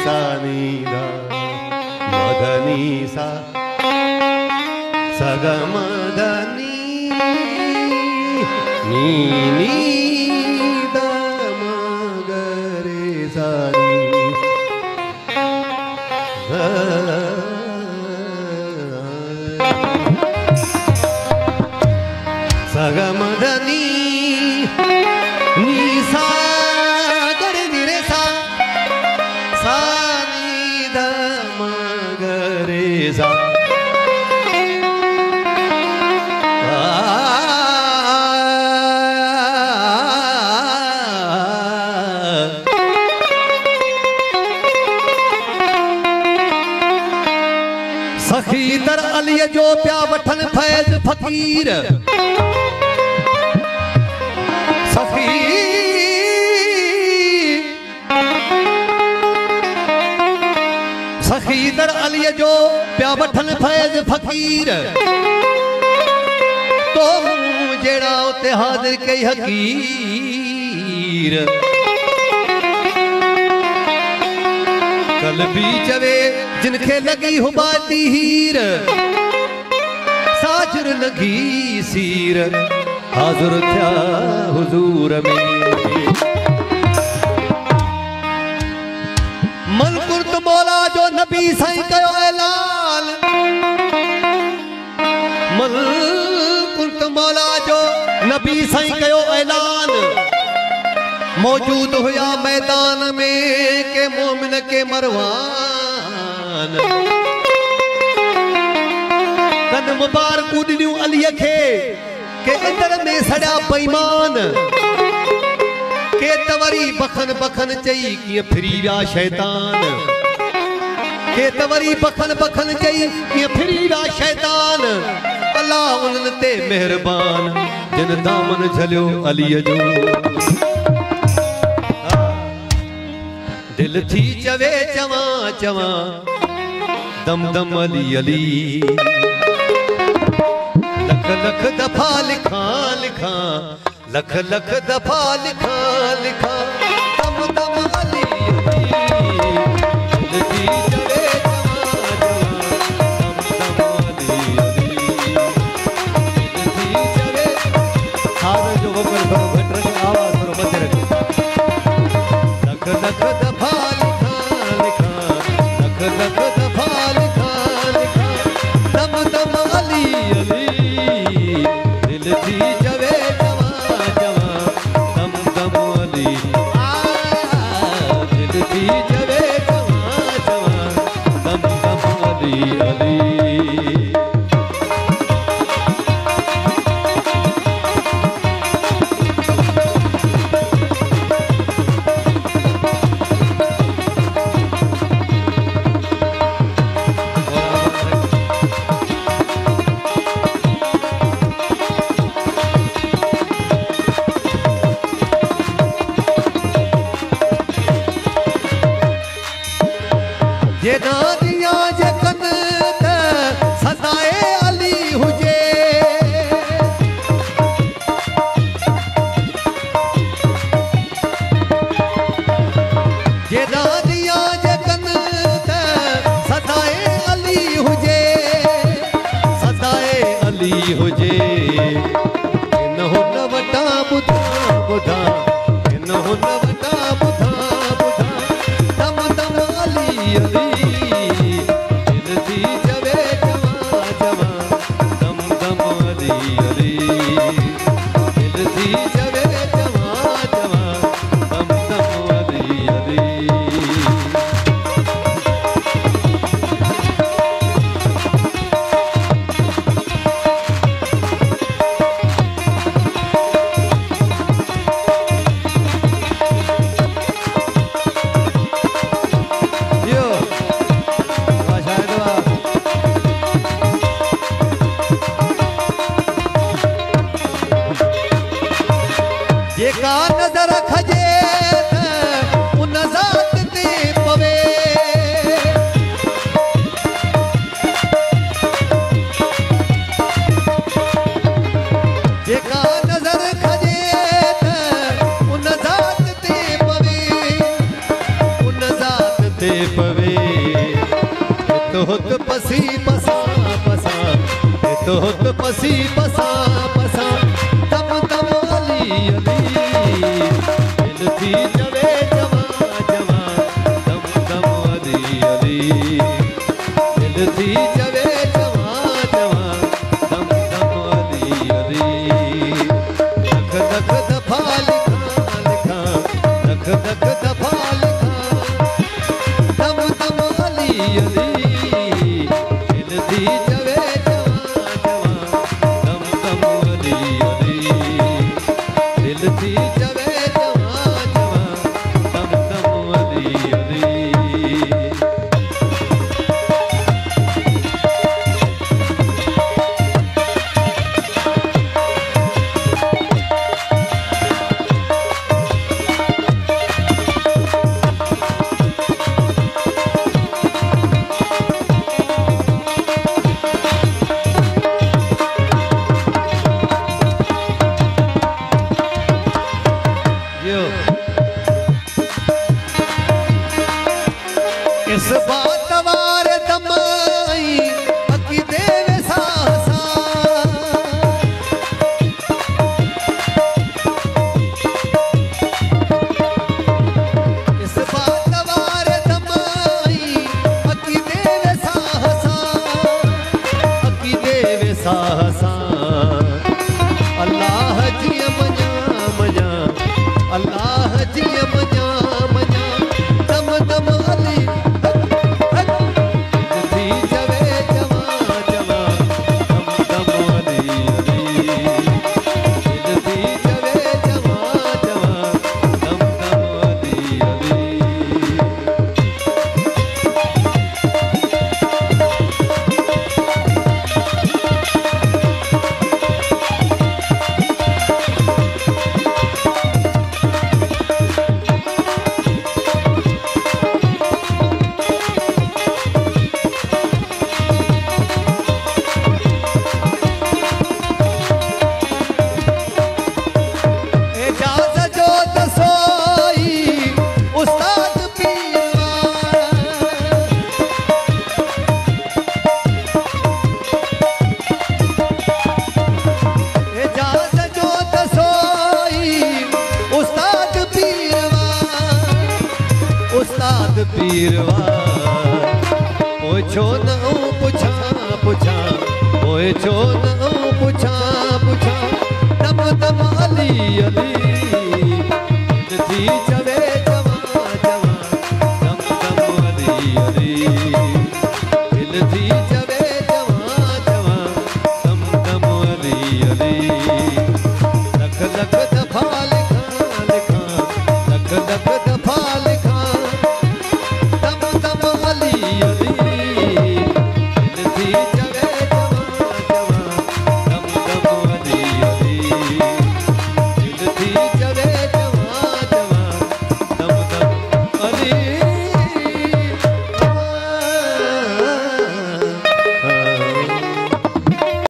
सा नी धा मदनी सा सग मदनी नी नी ध मगरे सा नी सग मदनी नी सा गरे नी रे सा सा नी ध मगरे सा सखी दर अली जो प्या वठन फैज फकीर सखी सखी दर अली जो प्या वठन फैज फकीर तो जेड़ा उते हाजिर कई हकीर कल भी चवे जिनखे लगी हुबाती हीर साजर लगी सीर हाजुर थया हुजूर में मन कुर्त मौला जो नबी साईं कयो ऐलान मन कुर्त मौला जो नबी साईं कयो ऐलान मौजूद हुआ मैदान में के मोमिन के मरवान कन मुबारक ॾिनियूं अलीअ खे के अंदर में सड़ा बेईमान के तवरी बखन बखन चई कीअं फिरी विया शैतान के तवरी बखन बखन चई कीअं फिरी विया शैतान अल्लाह उन्हनि ते मेहरबान जिन दामन झलियो अलीअ जो दिल थी चवे चवा चवा दम दम अली अली लख लख दफा लिखा लिखा लख लख दफा लिखा लिखा दम दम अली अली दिल थी चवे चवा चवा दम दम अली अली दिल थी चवे हाथ जो वकर थोड़ो घट रख आवाज थोड़ो मथे रख लख लख दफा लिखा लिखा लख लख दफा लिखा लिखा दम दम अली अली दिल थी चवे चवा चवा दम दम अली दिल थी चवे चवा चवा दम दम अली अली ये दादिया जे कन सदाए अली हुजे ये दादिया जे कन सदाए अली हुजे सदाए अली हुजे इन हो न वटा बुधा बुधा इन हो न वटा बुधा बुधा दम दम अली अली ते पवे तो हुत पसी पसा पसा तो हुत पसी पसा पसा दम दम अली अली दिल थी जवे जवा जवा दम दम अली अली दिल थी जवे जवा जवा दम दम अली अली लख लख दफा लिखा लिखा लख लख दफा लिखा दम दम अली अली दिल थी जवे जवा जवा दम दम अली अली दिल थी जवे जवा जवा दम दम अली अली इस बात वार दमाई अकी देवे सासा इस बात वार दमाई अकी देवे सासा अकी देवे सासा अल्लाह जी मजा मजा अल्लाह जी मजा मजा दम दम अली उस्ताद पीरवा पूछो न पुछा पुछा पूछो न पुछा पुछा दम दम अली अली थी